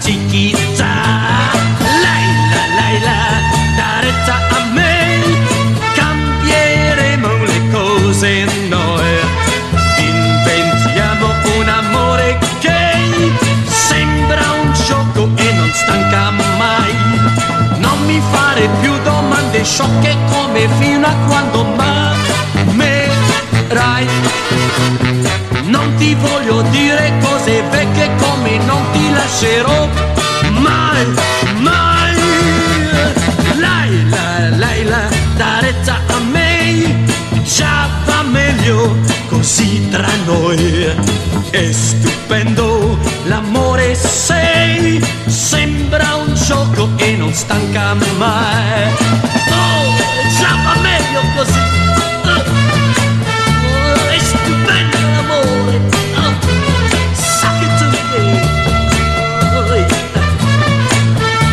chiquita. Laila, da retta a me, cambieremo le cose noi. Inventiamo un amore che sembra un gioco e non stanca mai. Non mi fare più domande sciocche come fino a quando m'amerai. Non ti voglio dire cose vecchie come non ti lascerò mai, mai. Laila, da retta a me, già va meglio così tra noi. È stupendo l'amore, sei, sembra un gioco e non stanca mai. Oh, già va meglio così. È stupendo l'amore. Suck it to me.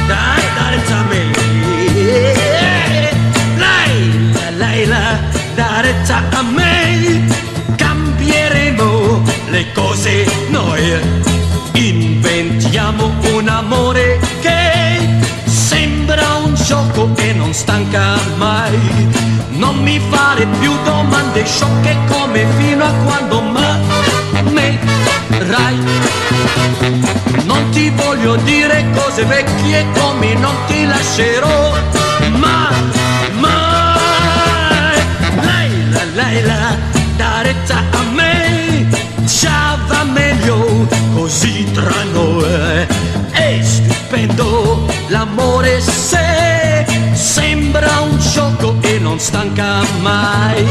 Dai, da me. Laila, da retta a me, cambieremo le cose noi. Inventiamo un amore che sembra un gioco e non stanca mai. Non mi fare più domande sciocche come fino a quando m'amerai. Non ti voglio dire cose vecchie come non ti lascerò mai, mai. Laila, da retta a me, già va meglio così tra noi. È stupendo l'amore, se sembra un gioco e non stanca mai.